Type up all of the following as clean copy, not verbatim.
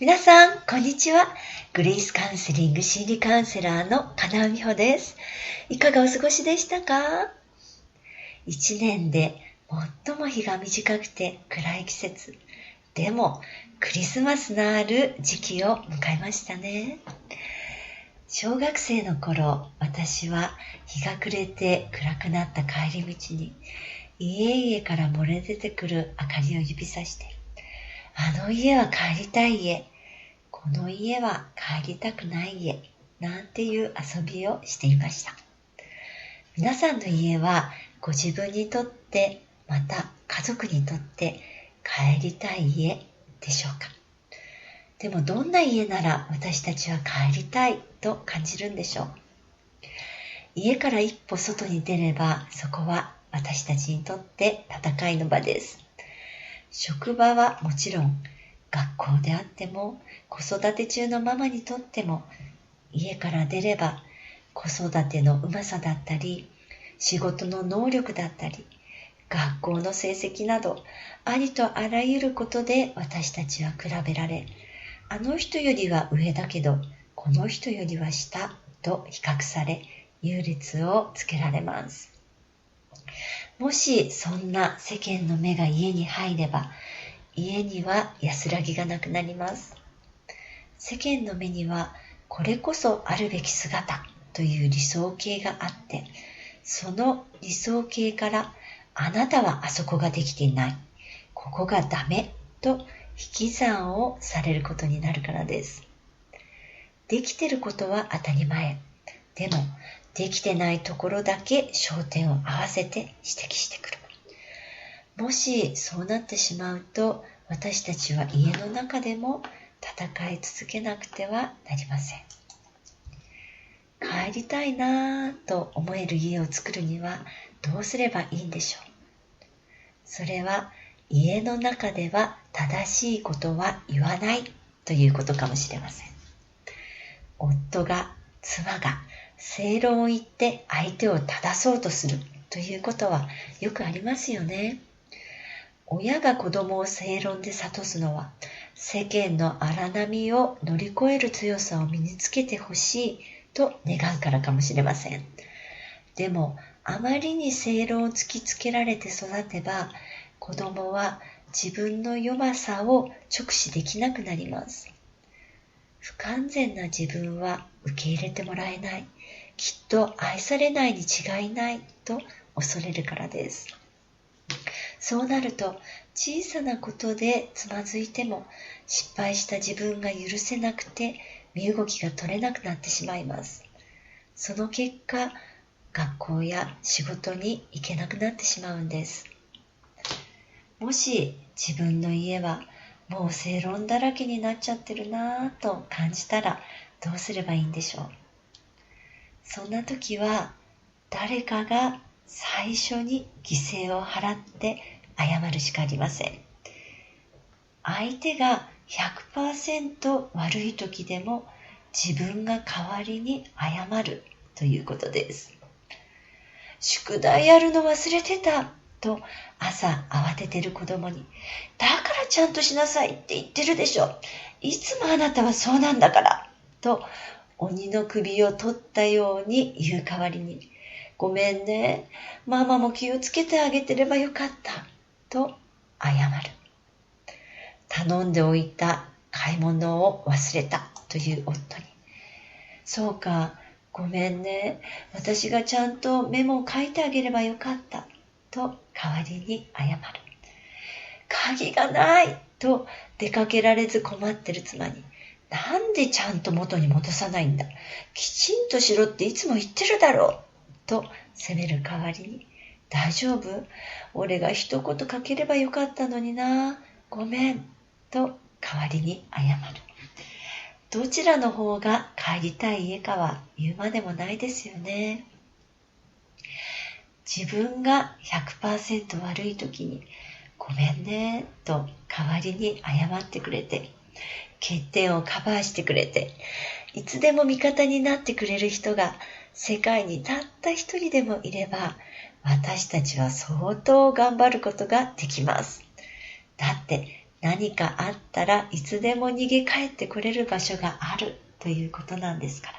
皆さん、こんにちは。グレイスカウンセリング心理カウンセラーの金尾美穂です。いかがお過ごしでしたか？一年で最も日が短くて暗い季節。でも、クリスマスのある時期を迎えましたね。小学生の頃、私は日が暮れて暗くなった帰り道に、家々から漏れ出てくる明かりを指さして、あの家は帰りたい家、この家は帰りたくない家、なんていう遊びをしていました。皆さんの家はご自分にとって、また家族にとって帰りたい家でしょうか？でもどんな家なら私たちは帰りたいと感じるんでしょう？家から一歩外に出れば、そこは私たちにとって戦いの場です。職場はもちろん、学校であっても、子育て中のママにとっても、家から出れば子育てのうまさだったり、仕事の能力だったり、学校の成績など、ありとあらゆることで私たちは比べられ、あの人よりは上だけど、この人よりは下と比較され、優劣をつけられます。もしそんな世間の目が家に入れば、家には安らぎがなくなります。世間の目にはこれこそあるべき姿という理想形があって、その理想形からあなたはあそこができていない、ここがダメと引き算をされることになるからです。できてることは当たり前。でもできてないところだけ焦点を合わせて指摘してくる。もしそうなってしまうと、私たちは家の中でも戦い続けなくてはなりません。帰りたいなぁと思える家を作るにはどうすればいいんでしょう？それは家の中では正しいことは言わないということかもしれません。夫が、妻が正論を言って相手を正そうとするということはよくありますよね。親が子供を正論で諭すのは、世間の荒波を乗り越える強さを身につけてほしいと願うからかもしれません。でも、あまりに正論を突きつけられて育てば、子供は自分の弱さを直視できなくなります。不完全な自分は受け入れてもらえない、きっと愛されないに違いないと恐れるからです。そうなると、小さなことでつまずいても失敗した自分が許せなくて身動きが取れなくなってしまいます。その結果、学校や仕事に行けなくなってしまうんです。もし自分の家はもう正論だらけになっちゃってるなぁと感じたらどうすればいいんでしょう？そんな時は誰かが最初に犠牲を払って謝るしかありません。相手が 100% 悪い時でも自分が代わりに謝るということです。宿題やるの忘れてたと朝慌ててる子供に、だからちゃんとしなさいって言ってるでしょ。いつもあなたはそうなんだからと鬼の首を取ったように言う代わりに、ごめんね、ママも気をつけてあげてればよかったと謝る。頼んでおいた買い物を忘れたという夫に、そうか、ごめんね、私がちゃんとメモを書いてあげればよかったと代わりに謝る。鍵がないと出かけられず困ってる妻に、なんでちゃんと元に戻さないんだ、きちんとしろっていつも言ってるだろうと責める代わりに、大丈夫？俺が一言かければよかったのにな、ごめんと代わりに謝る。どちらの方が帰りたい家かは言うまでもないですよね。自分が 100% 悪い時に、ごめんねと代わりに謝ってくれて、欠点をカバーしてくれて、いつでも味方になってくれる人が世界にたった一人でもいれば、私たちは相当頑張ることができます。だって何かあったらいつでも逃げ帰ってこれる場所があるということなんですから。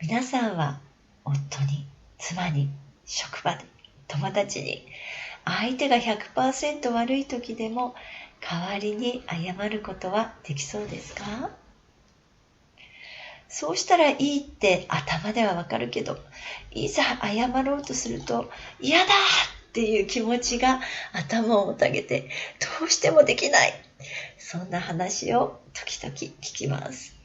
皆さんは夫に、妻に、職場で、友達に、相手が 100% 悪い時でも代わりに謝ることはできそうですか？そうしたらいいって頭ではわかるけど、いざ謝ろうとすると嫌だっていう気持ちが頭をもたげて、どうしてもできない。そんな話を時々聞きます。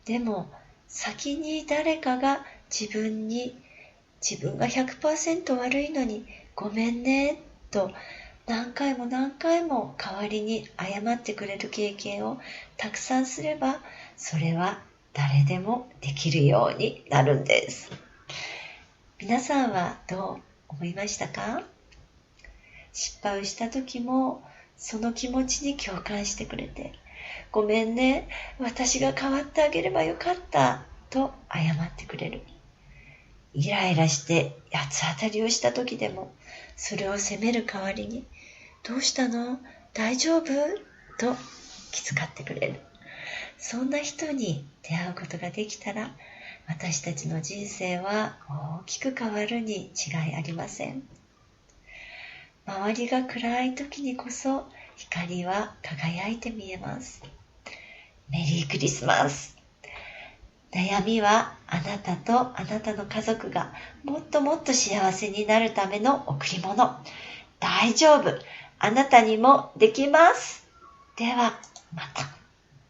でも先に誰かが自分が 100% 悪いのにごめんねと何回も何回も代わりに謝ってくれる経験をたくさんすれば、それは誰でもできるようになるんです。皆さんはどう思いましたか？失敗をした時もその気持ちに共感してくれて、ごめんね、私が代わってあげればよかったと謝ってくれる。イライラして八つ当たりをした時でも、それを責める代わりに、どうしたの？大丈夫？と気遣ってくれる。そんな人に出会うことができたら、私たちの人生は大きく変わるに違いありません。周りが暗い時にこそ光は輝いて見えます。メリークリスマス。悩みはあなたとあなたの家族がもっともっと幸せになるための贈り物。大丈夫。あなたにもできます。ではまた。